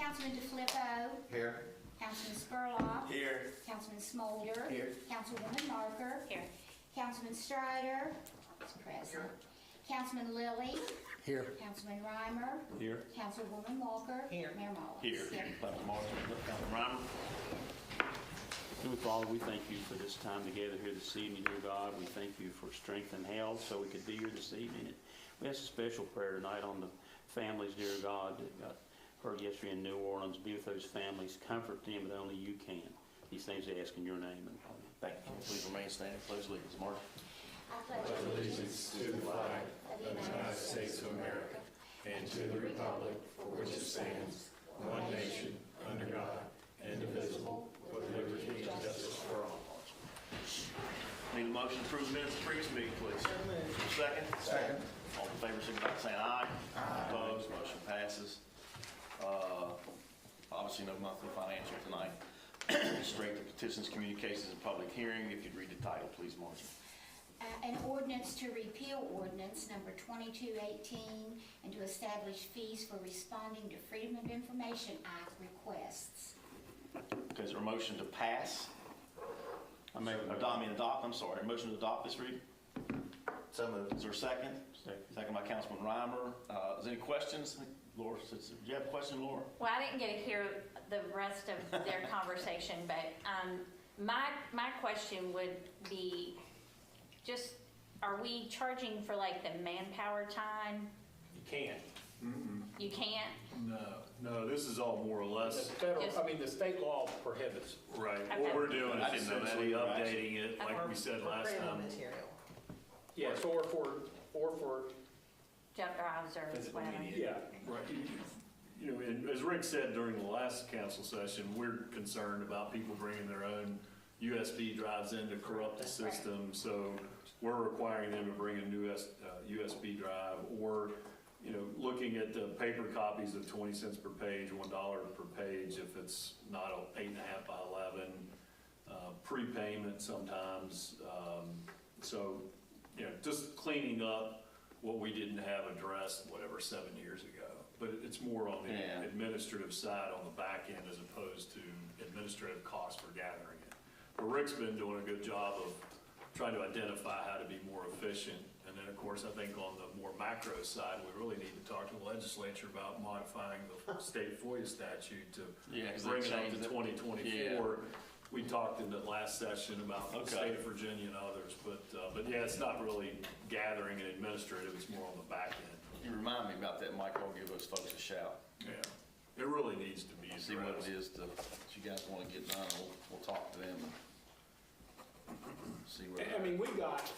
Councilman DeFlippo. Here. Councilman Spurlock. Here. Councilman Smolder. Here. Councilwoman Marker. Here. Councilman Strider. Is present. Councilman Lilly. Here. Councilman Reimer. Here. Councilwoman Walker. Here. Mayor Mullins. Here. Councilman Martin, Councilman Reimer. Heavenly Father, we thank you for this time together here this evening, dear God. We thank you for strength and health so we could be here this evening. And we ask a special prayer tonight on the families, dear God, that got hurt yesterday in New Orleans. Be with those families. Comfort them, but only you can. These things I ask in your name. And Thank you. Please remain standing. Pledge allegiance. Martin. I pledge Allegiance to the flag of the United States of America and to the republic for which it stands, one nation, under God, indivisible, with liberty and justice for all. Need a motion to approve the minutes of the previous meeting, please. Second? Second. All in favor, signify by saying aye. Aye. Opposed, motion passes. Obviously, no monthly financial tonight. Straight to petitions, communications, and public hearing. If you'd read the title, please, Margie. An ordinance to repeal ordinance number 2218 and to establish fees for responding to Freedom of Information Act requests. Okay, is there a motion to pass? Adopt, I'm sorry. A motion to adopt this reading? So moved. Is there a second? Second by Councilman Reimer. Is there any questions? Laura, do you have a question, Laura? Well, I didn't get to hear the rest of their conversation, but my question would be just, are we charging for like the manpower time? You can't. You can't? No, this is all more or less. Just- The state law prohibits. Right, Okay. what we're doing I is didn't know that essentially either, updating it, like we said last time. Yes, or for, Jump drives or whatever? yeah. Right. You know, and as Rick said during the last council session, we're concerned about people bringing their own USB drives in to corrupt the system. So we're requiring them to bring a new USB drive, or, you know, looking at the paper copies of 20 cents per page, $1 per page if it's not 8.5 by 11, prepayment sometimes. So, you know, just cleaning up what we didn't have addressed, 7 years ago. But it's more on the administrative side on the back end as opposed to administrative costs for gathering it. But Rick's been doing a good job of trying to identify how to be more efficient. And then, of course, I think on the more macro side, we really need to talk to the legislature about modifying the state FOIA statute to bring it up to 2024. Yeah. We talked in the last session about the state of Virginia and others, but yeah, it's not really gathering and administrative, it's more on the back end. You remind me about that, Mike. I'll give those folks a shout. Yeah, it really needs to be addressed. See what it is that you guys want to get done. We'll talk to them and see where. I mean, we got,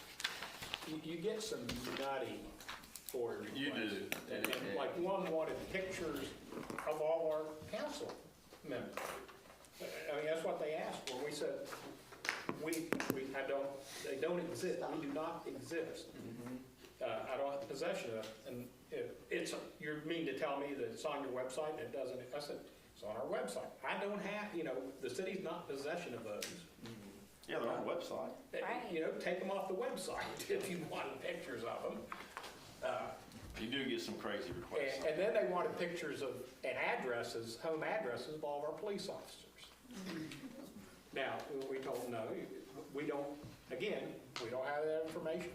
you get some nutty FOIA requests. You do. And like one wanted pictures of all our council members. I mean, that's what they asked for. We said, they don't exist. We do not exist. I don't have possession of it. And you mean to tell me that it's on your website and it doesn't? I said, it's on our website. I don't have, the city's not in possession of those. Yeah, they're on the website. Right. Take them off the website if you want pictures of them. You do get some crazy requests. And then they wanted pictures of, and addresses, home addresses of all of our police officers. Now, we told them, no, we don't have that information.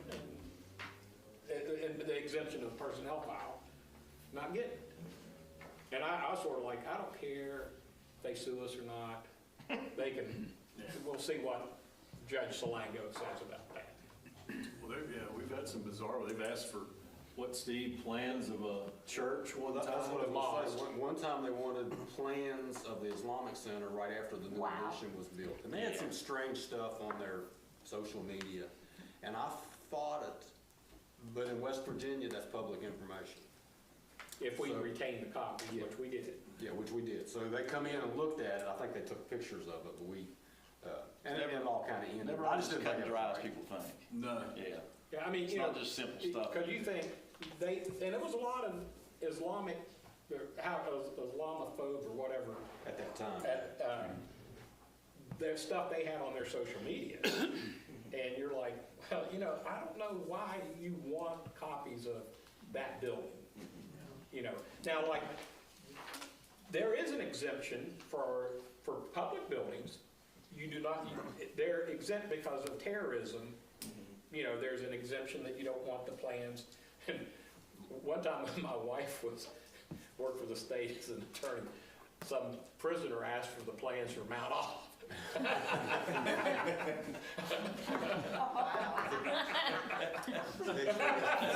And the exemption of the personnel file, not getting it. And I was sort of like, I don't care if they sue us or not. They can, we'll see what Judge Salango says about that. Well, we've had some bizarre, they've asked for, what, Steve, plans of a church one time? That's what I was going to say. One time they wanted plans of the Islamic Center right after the new addition was built. And they had some strange stuff on their social media. And I fought it, but in West Virginia, that's public information. If we retain the copy, which we did. Yeah, which we did. So they come in and looked at it. I think they took pictures of it, but and it all kind of ended. Never I just didn't cut think and it was dry as right. people think. No. Yeah. Yeah, I mean, It's not just simple stuff. Because you think and it was a lot of Islamophobe or whatever. At that time. There's stuff they had on their social media. And you're like, well, I don't know why you want copies of that building. Now, like, there is an exemption for public buildings. You do not, they're exempt because of terrorism. You know, there's an exemption that you don't want the plans. And one time when my wife worked for the state as an attorney, some prisoner asked for the plans for Mount Olive.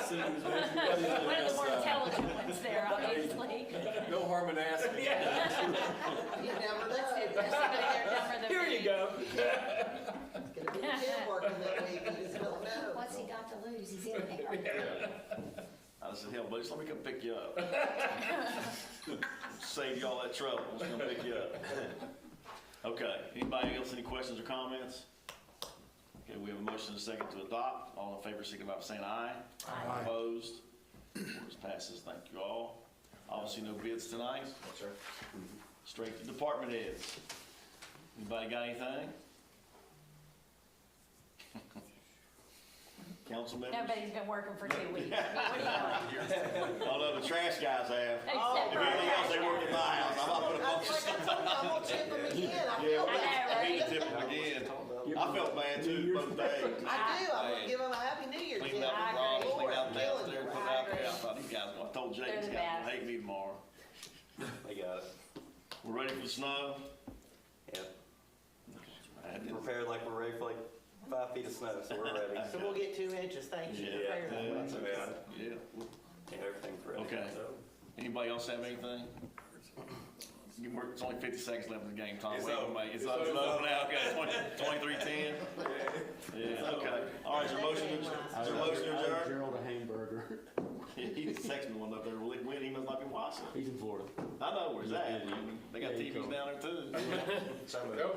One of the more intelligent ones there, obviously. No harm in asking. You never know. There's somebody there dumber than Here me. you go. It's gonna be a kid working that week, you just don't know. What's he got to lose? He's in there. I said, hell, buddy, let me come pick you up. Save you all that trouble, let's come pick you up. Okay, anybody else, any questions or comments? Okay, we have a motion and a second to adopt. All in favor, signify by saying aye. Aye. Opposed? Orders passes, thank you all. Obviously, no bids tonight. Yes, sir. Straight to department heads. Anybody got anything? Council members? Nobody's been working for 2 weeks. I mean, what are you doing? Although the trash guys have. Except If for- anything else, they work in my house. I'm not putting a bunch of Like I told you, I'm gonna tip them again. I Yeah, feel we bad. need to tip them again. I felt bad too, both days. I do, I'm gonna give them a happy New Year Clean tip. out the I wrongs, agree. clean out the Lord, downstairs, killing put you. out there. I thought these guys, I told Jake, They're these the guys will best. hate me tomorrow. They got it. We're ready for the snow? Yep. I didn't- Prepared like we're ready for like 5 feet of snow, so we're ready. So we'll get 2 inches, thank you. Yeah, That's about it. yeah. And everything's ready. Okay. Anybody else have anything? It's only 50 seconds left in the game, Tom. It's Wait, over. mate. It's It's over over. now. Okay, 23:10. Yeah, okay. All right, is there a motion to adjourn? Gerald a hamburger. He just texted me one up there. When he must not be watching. He's in Florida. I know where's that. They got Yeah, he TVs told me. down there too.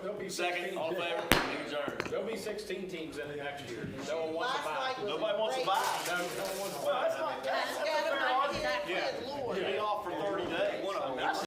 There'll be Second, 16 all in favor? Meeting adjourned. There'll be 16 teams in it next year. No one wants to Last buy. night was a Nobody wants to great buy.